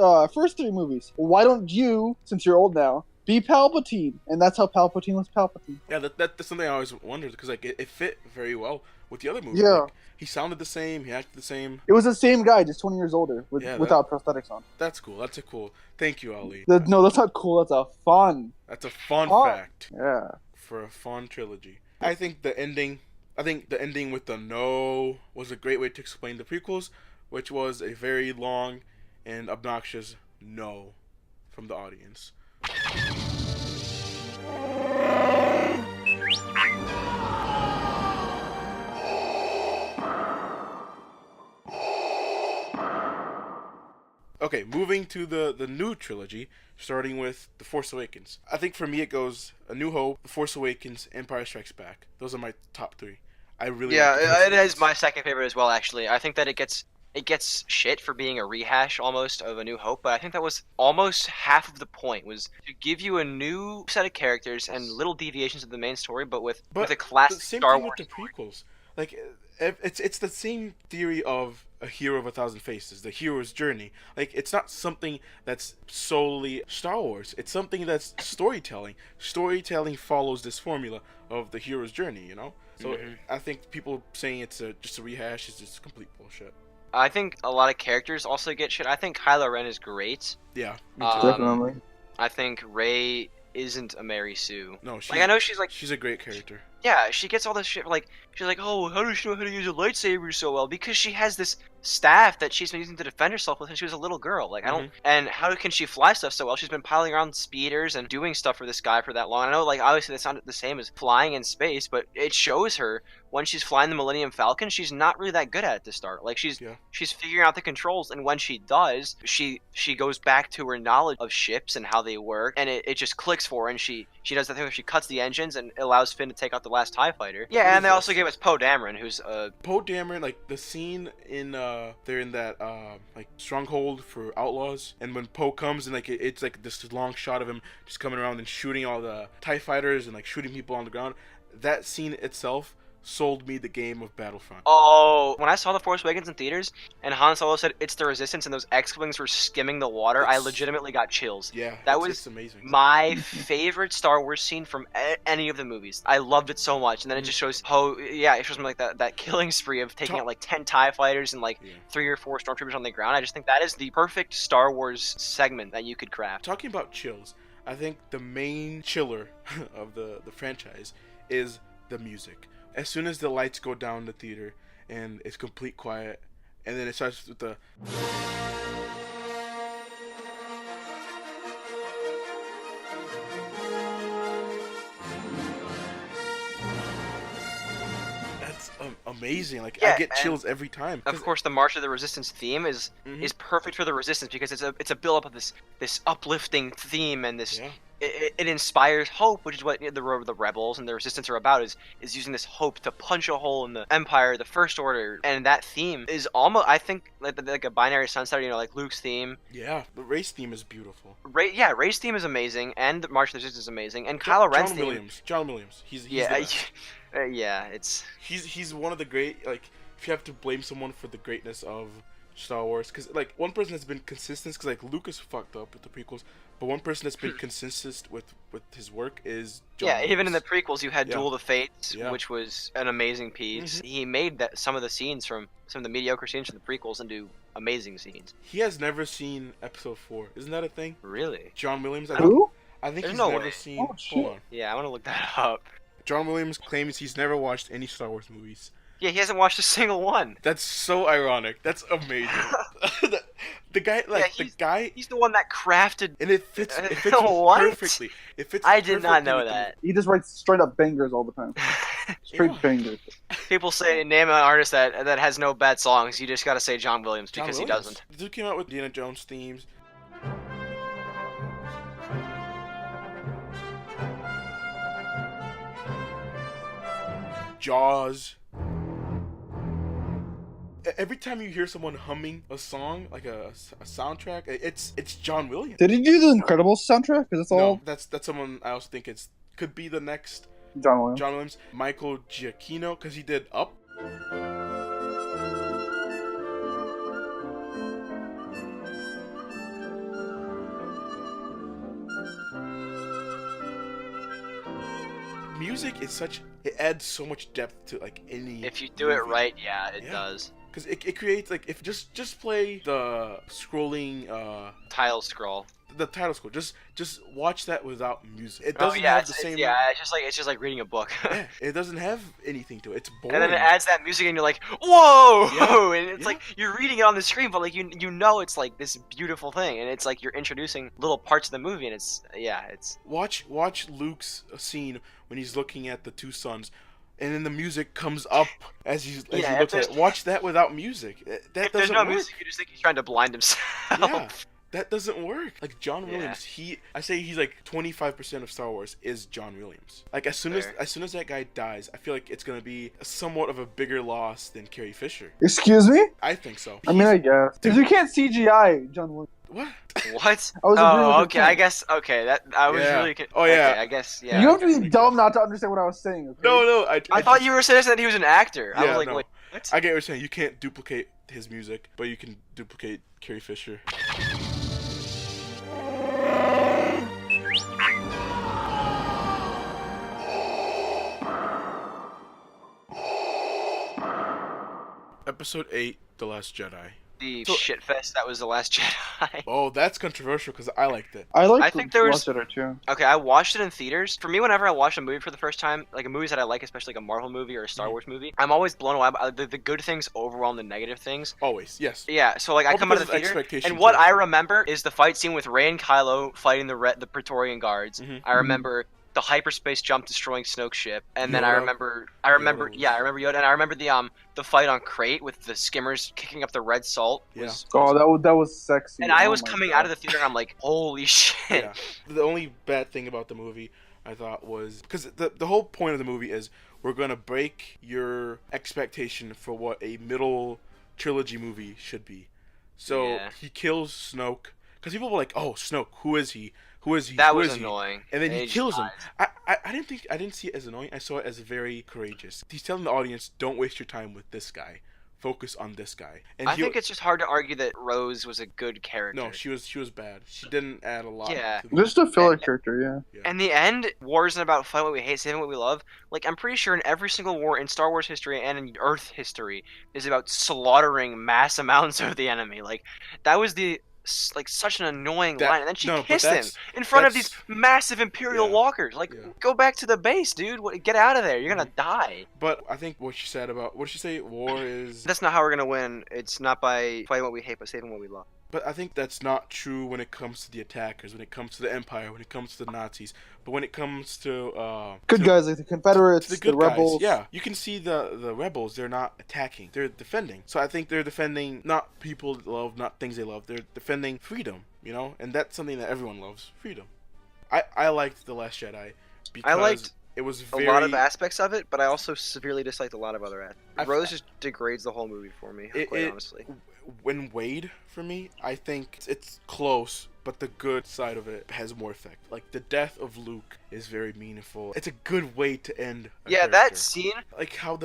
three movies. Why don't you, since you're old now, be Palpatine?" And that's how Palpatine was Palpatine. Yeah, that's something I always wondered because like it fit very well with the other movies. Yeah. Like, he sounded the same. He acted the same. It was the same guy, just 20 years older, Yeah, without prosthetics on. That's cool. That's a cool. Thank you, Ali. No, that's not cool. That's a fun. That's a fun Fun. fact Yeah. for a fun trilogy. I think the ending with the no was a great way to explain the prequels, which was a very long and obnoxious no from the audience. Okay, moving to the new trilogy, starting with The Force Awakens. I think for me it goes A New Hope, The Force Awakens, Empire Strikes Back. Those are my top three. I really like The Force Yeah, it is Awakens. my second favorite as well. Actually, I think that it gets shit for being a rehash almost of A New Hope, but I think that was almost half of the point, was to give you a new set of characters and little deviations of the main story, but with a But the classic same Star thing with Wars the story. prequels. Like it's the same theory of a hero of a thousand faces, the hero's journey. Like it's not something that's solely Star Wars. It's something that's storytelling. Storytelling follows this formula of the hero's journey. So Mhm. I think people saying it's just a rehash is just complete bullshit. I think a lot of characters also get shit. I think Kylo Ren is great. Yeah, me too. Definitely. I think Rey isn't a Mary Sue. No, Like I know she's like, she's a great character. yeah, she gets all this shit. Like she's like, oh, how does she know how to use a lightsaber so well? Because she has this staff that she's been using to defend herself with since she was a little girl. Like I don't. And how can she fly stuff so well? She's been piling around speeders and doing stuff for this guy for that long. I know, like obviously that's not the same as flying in space, but it shows her when she's flying the Millennium Falcon, she's not really that good at it to start. Like Yeah. she's figuring out the controls, and when she does, she goes back to her knowledge of ships and how they work, and it just clicks for her. And she does the thing where she cuts the engines and allows Finn to take out the last TIE fighter. Yeah, What and is they also this? gave us Poe Dameron, who's Poe Dameron, like the scene in they're in that like stronghold for outlaws, and when Poe comes and like it's like this long shot of him just coming around and shooting all the TIE fighters and like shooting people on the ground. That scene itself sold me the game of Battlefront. Oh, when I saw The Force Awakens in theaters and Han Solo said it's the Resistance and those X-wings were skimming the water, I It's- legitimately got chills. Yeah, That it's, was it's amazing. my favorite Star Wars scene from any of the movies. I loved it so much, and then it just shows how, yeah, it shows me like that killing spree of taking out like 10 TIE fighters and like Yeah. 3 or 4 stormtroopers on the ground. I just think that is the perfect Star Wars segment that you could craft. Talking about chills, I think the main chiller of the franchise is the music. As soon as the lights go down in the theater and it's complete quiet, and then it starts with the that's amazing. Like I Yeah, get and chills every time. Of course, the March of the Resistance theme is perfect for the Resistance because it's a build up of this uplifting theme, and this Yeah. it inspires hope, which is what the rebels and the Resistance are about, is using this hope to punch a hole in the Empire, the First Order, and that theme is almost, I think, like a binary sunset, like Luke's theme. Yeah, the race theme is beautiful. Rey's theme is amazing, and the March of the Resistance is amazing, and Kylo Ren's John theme. Williams. John Williams. He's Yeah, the best. yeah, it's. He's one of the great, like, if you have to blame someone for the greatness of Star Wars, because like one person that's been consistent, because like Lucas fucked up with the prequels, but one person that's been consistent with his work is John Yeah, even in the Williams. prequels, you had Yeah. Duel of the Fates, Yeah. which was an amazing piece. He made that some of the scenes from some of the mediocre scenes from the prequels into amazing scenes. He has never seen Episode 4. Isn't that a thing? Really? John Williams. Who? I think There's he's no never way. seen. Oh, Hold shit. on. Yeah, I want to look that up. John Williams claims he's never watched any Star Wars movies. Yeah, he hasn't watched a single one. That's so ironic. That's amazing. the guy, like Yeah, the guy, He's the one that crafted. and it fits. It fits What? perfectly. It fits. I did not perfectly know with the that. He just writes straight up bangers all the time. Straight Yeah. bangers. People say name an artist that has no bad songs. You just got to say John Williams John because he Williams. doesn't. The dude came out with Indiana Jones themes. Jaws. Every time you hear someone humming a song, like a soundtrack, it's John Williams. Did he do the Incredibles soundtrack? Because that's all No, that's someone I also think could be the next John Williams. John Williams. Michael Giacchino, because he did Up. Music is it adds so much depth to like any. If you do it movie. right, yeah, it Yeah. does. Because it creates like if just play the scrolling Tile scroll. the title scroll. Just watch that without music. It Oh doesn't yeah, have the same. it's just like reading a book. Yeah, it doesn't have anything to it. It's boring. And then it adds that music, and you're like, "Whoa!" Yeah, And it's yeah. like you're reading it on the screen, but like you know it's like this beautiful thing, and it's like you're introducing little parts of the movie, and it's Watch Luke's scene when he's looking at the two suns. and then the music comes up as you Yeah, look at it. Watch that without music. That if there's doesn't no work. music, you just think he's trying to blind himself. Yeah, that doesn't work. Like John Yeah. Williams, I say he's like 25% of Star Wars is John Williams. Like as soon Fair. as that guy dies, I feel like it's gonna be somewhat of a bigger loss than Carrie Fisher. Excuse me? I think so. I mean, I guess. Because you can't CGI John Williams. What? What? I was agreeing with Oh, your okay. point. I guess. Okay, that I was Yeah. really. Oh, yeah. Okay, I guess. Yeah. You have to okay. be dumb not to understand what I was saying. Okay? No, I thought you were saying that he was an actor. I Yeah, was like, no. wait, what? I get what you're saying. You can't duplicate his music, but you can duplicate Carrie Fisher. Episode 8, The Last Jedi. The So- shit fest that was The Last Jedi. Oh, that's controversial because I liked it. I like I think there was- Jedi too. Okay, I watched it in theaters. For me, whenever I watch a movie for the first time, like a movies that I like, especially like a Marvel movie or a Star Wars movie, I'm always blown away by the good things overwhelm the negative things. Always, yes. Yeah, so like I All come out of because the of theater, expectations, and what yeah. I remember is the fight scene with Rey and Kylo fighting the Praetorian guards. Mhm. I remember the hyperspace jump destroying Snoke's ship, and then I Yoda. remember, Yoda yeah, I remember Yoda, and I remember the fight on Crate with the skimmers kicking up the red salt. Yeah. Oh, that was sexy. And I Oh was my coming God. out of the theater, and I'm like, holy shit. Yeah. The only bad thing about the movie, I thought, was because the whole point of the movie is we're gonna break your expectation for what a middle trilogy movie should be. So Yeah. he kills Snoke because people were like, "Oh, Snoke, who is he? Who is he? That Who was is he?" annoying. And then he just kills him. dies. I didn't see it as annoying. I saw it as very courageous. He's telling the audience, "Don't waste your time with this guy. Focus on this guy." And I think it's just hard to argue that Rose was a good character. no, she was bad. She didn't add a lot. Yeah. to the Just a filler And- character, yeah. In the end, war isn't about fighting what we hate, saving what we love. Like, I'm pretty sure in every single war in Star Wars history and in Earth history is about slaughtering mass amounts of the enemy. Like, that was such an annoying That- line. And then she no, but kissed him that's- in front of that's- these massive Imperial yeah, walkers. Like, yeah. go back to the base, dude. Get out of there. You're gonna die. But I think what she said about what did she say? War is. That's not how we're gonna win. It's not by fighting what we hate, but saving what we love. But I think that's not true when it comes to the attackers, when it comes to the Empire, when it comes to the Nazis. But when it comes to Good to, guys like the Confederates, to the the, good rebels. guys, yeah, you can see the rebels. They're not attacking; they're defending. So I think they're defending not people they love, not things they love. They're defending freedom, you know, and that's something that everyone loves: freedom. I liked The Last Jedi because liked it was A very lot of aspects of it, but I also severely disliked a lot of other aspects. I- Rose just degrades the whole movie for me, quite honestly. when Wade, for me, I think it's close, but the good side of it has more effect. Like the death of Luke is very meaningful. It's a good way to end. Yeah, that scene. like how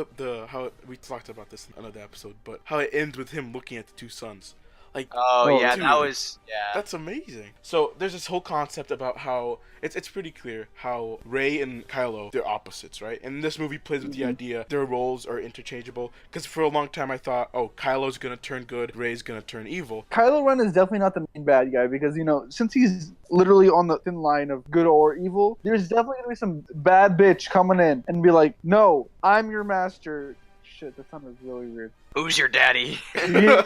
how we talked about this in another episode, but how it ends with him looking at the two sons. Like Oh, Yeah, dude. that was that's amazing. So there's this whole concept about how it's pretty clear how Rey and Kylo, they're opposites, right? And this movie plays with the idea their roles are interchangeable. Because for a long time I thought, oh, Kylo's gonna turn good, Rey's gonna turn evil. Kylo Ren is definitely not the main bad guy because, you know, since he's literally on the thin line of good or evil, there's definitely gonna be some bad bitch coming in and be like, no, I'm your master. Shit, that sounded really weird. Who's your daddy? Yeah.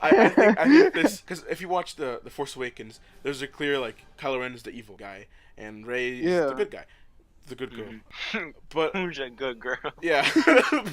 I think this because if you watch the Force Awakens, there's a clear like Kylo Ren is the evil guy and Rey is Yeah. the good guy, the good girl. But Who's a good girl? yeah,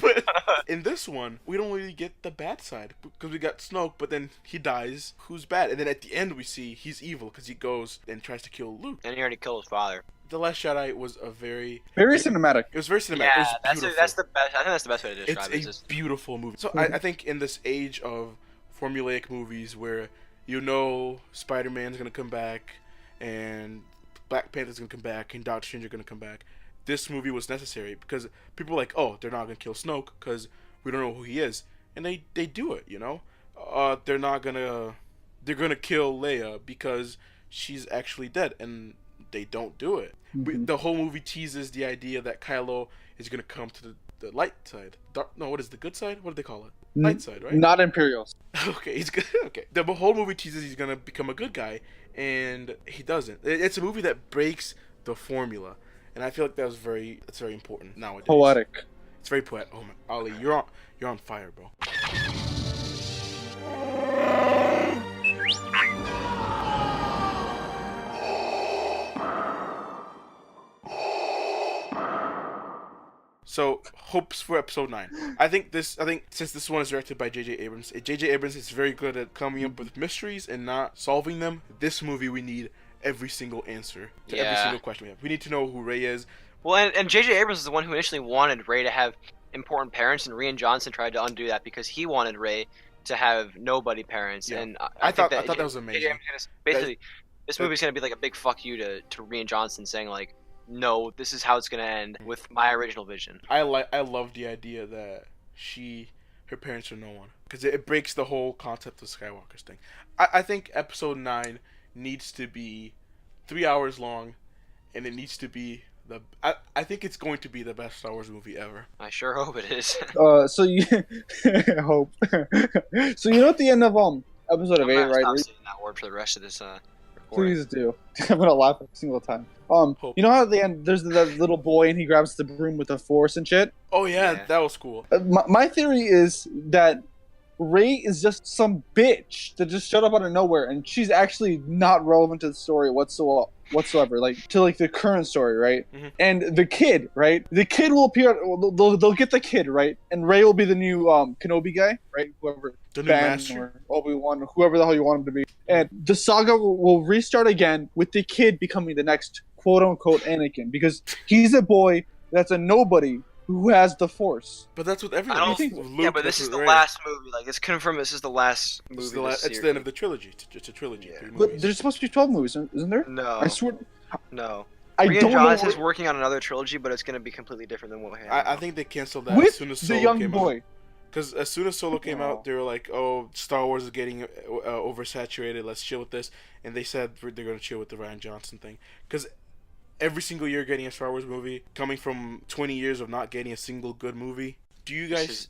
but in this one, we don't really get the bad side because we got Snoke, but then he dies. Who's bad? And then at the end, we see he's evil because he goes and tries to kill Luke. And he already killed his father. The Last Jedi was a very Cinematic. it was very cinematic. Yeah, it was beautiful. that's the best. I think that's the best way to describe it. It's a beautiful movie. So I think in this age of formulaic movies where you know Spider-Man's gonna come back and Black Panther's gonna come back and Doctor Strange are gonna come back, this movie was necessary because people were like, oh, they're not gonna kill Snoke because we don't know who he is, and they do it, you know. They're gonna kill Leia because she's actually dead, and they don't do it. The whole movie teases the idea that Kylo is gonna come to the light side. What is the good side? What do they call it? Light side, right? Not Imperials. Okay, he's good. Okay, the whole movie teases he's gonna become a good guy, and he doesn't. It's a movie that breaks the formula, and I feel like that's very important nowadays. Poetic. It's very poetic. Oh my, Ali, you're on fire, bro. So hopes for episode 9. I think since this one is directed by J.J. Abrams, J.J. Abrams is very good at coming up with mysteries and not solving them. This movie, we need every single answer to every Yeah. single question we have. We need to know who Rey is. Well, and J.J. Abrams is the one who initially wanted Rey to have important parents, and Rian Johnson tried to undo that because he wanted Rey to have nobody parents. Yeah. And I thought think that was amazing. Basically, this movie's gonna be like a big fuck you to Rian Johnson, saying like, no, this is how it's gonna end with my original vision. I love the idea that her parents are no one, because it breaks the whole concept of Skywalker's thing. I think episode 9 needs to be 3 hours long, and it needs to be I think it's going to be the best Star Wars movie ever. I sure hope it is. So you I hope. So you know at the end of episode of I'm 8, gonna right? stop saying that word for the rest of this recording. Please do. I'm gonna laugh every single time. Hope. You know how at the end there's that little boy and he grabs the broom with the force and shit. Oh yeah, Yeah. that was cool. My theory is that Rey is just some bitch that just showed up out of nowhere, and she's actually not relevant to the story whatsoever, like to like the current story, right? Mhm. And the kid, right? The kid will appear. They'll get the kid, right? And Rey will be the new Kenobi guy, right? Whoever The new Ben master. or Obi-Wan, whoever the hell you want him to be. And the saga will restart again with the kid becoming the next quote-unquote Anakin, because he's a boy that's a nobody who has the Force. But that's with I everyone. don't think- With yeah, Luke, but this that's is with the Rey. last movie. Like, it's confirmed this is the last movie. This is of the it's series. the end of the trilogy. It's a trilogy. Yeah. 3 But movies. there's supposed to be 12 movies, isn't there? No, I swear. no. I Rian don't know. Johnson's working on another trilogy, but it's gonna be completely different than what we have. I think they canceled that as With soon as the Solo young came boy. out. Because as soon as Solo came out, they were like, "Oh, Star Wars is getting oversaturated. Let's chill with this." And they said they're going to chill with the Rian Johnson thing. Because every single year getting a Star Wars movie, coming from 20 years of not getting a single good movie, do you guys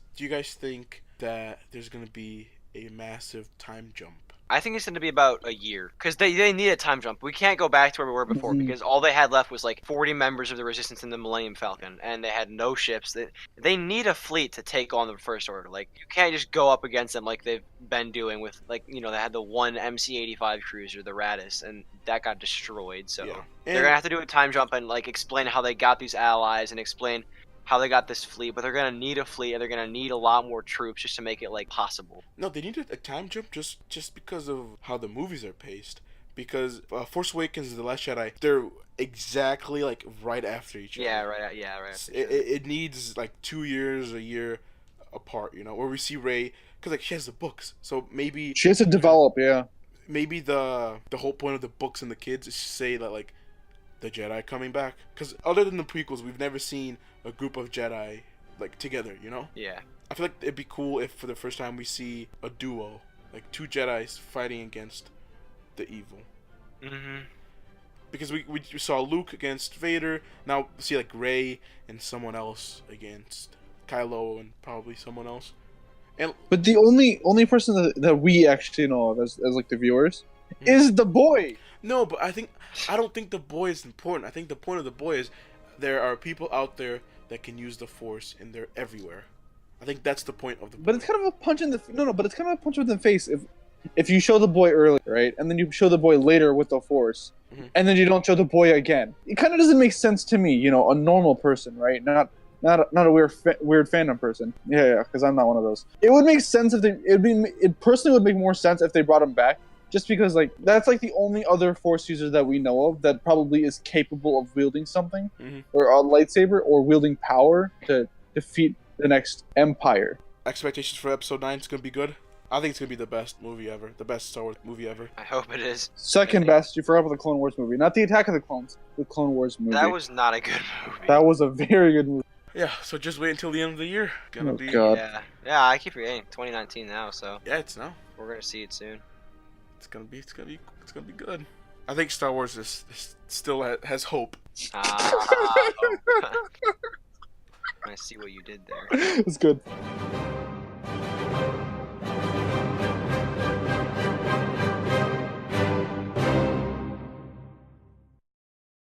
think that there's going to be a massive time jump? I think it's going to be about a year because they need a time jump. We can't go back to where we were before Mhm. because all they had left was like 40 members of the Resistance and the Millennium Falcon, and they had no ships. They need a fleet to take on the First Order. Like, you can't just go up against them like they've been doing with, like, you know, they had the one MC-85 cruiser, the Radis, and that got destroyed. So Yeah. they're going to have to do a time jump and like explain how they got these allies and explain how they got this fleet, but they're gonna need a fleet and they're gonna need a lot more troops just to make it like possible. No, they needed a time jump just because of how the movies are paced. Because Force Awakens and The Last Jedi, they're exactly like right after each other. Yeah, right. Yeah, right. After each other. It needs like 2 years, a year apart. You know, where we see Rey, because like she has the books, so maybe She has to develop, yeah. maybe the whole point of the books and the kids is to say that like the Jedi coming back. Because other than the prequels, we've never seen a group of Jedi like together. You know. Yeah. I feel like it'd be cool if for the first time we see a duo, like 2 Jedis fighting against the evil. Mhm. Because we saw Luke against Vader, now we see like Rey and someone else against Kylo and probably someone else. And But the only person that we actually know of as like the viewers Mhm. is the boy. no, but I don't think the boy is important. I think the point of the boy is there are people out there that can use the Force and they're everywhere. I think that's the point of the boy. But it's kind of a punch in the but it's kind of a punch in the face if you show the boy early, right, and then you show the boy later with the Force, Mhm. and then you don't show the boy again. It kind of doesn't make sense to me, you know, a normal person, right? Not a weird fandom person. Yeah, because I'm not one of those. It would make sense if it personally would make more sense if they brought him back, just because like that's like the only other Force user that we know of that probably is capable of wielding something, Mhm. or a lightsaber, or wielding power to defeat the next Empire. Expectations for Episode 9 is gonna be good. I think it's gonna be the best movie ever, the best Star Wars movie ever. I hope it is. Second best, you forgot about the Clone Wars movie, not the Attack of the Clones, the Clone Wars movie. That was not a good movie. That was a very good movie. Yeah, so just wait until the end of the year. Gonna Oh, be God. Yeah. I keep forgetting 2019 now, so yeah, it's now. we're gonna see it soon. It's gonna be good. I think Star Wars is still has hope. Ah, I see what you did there. It's good.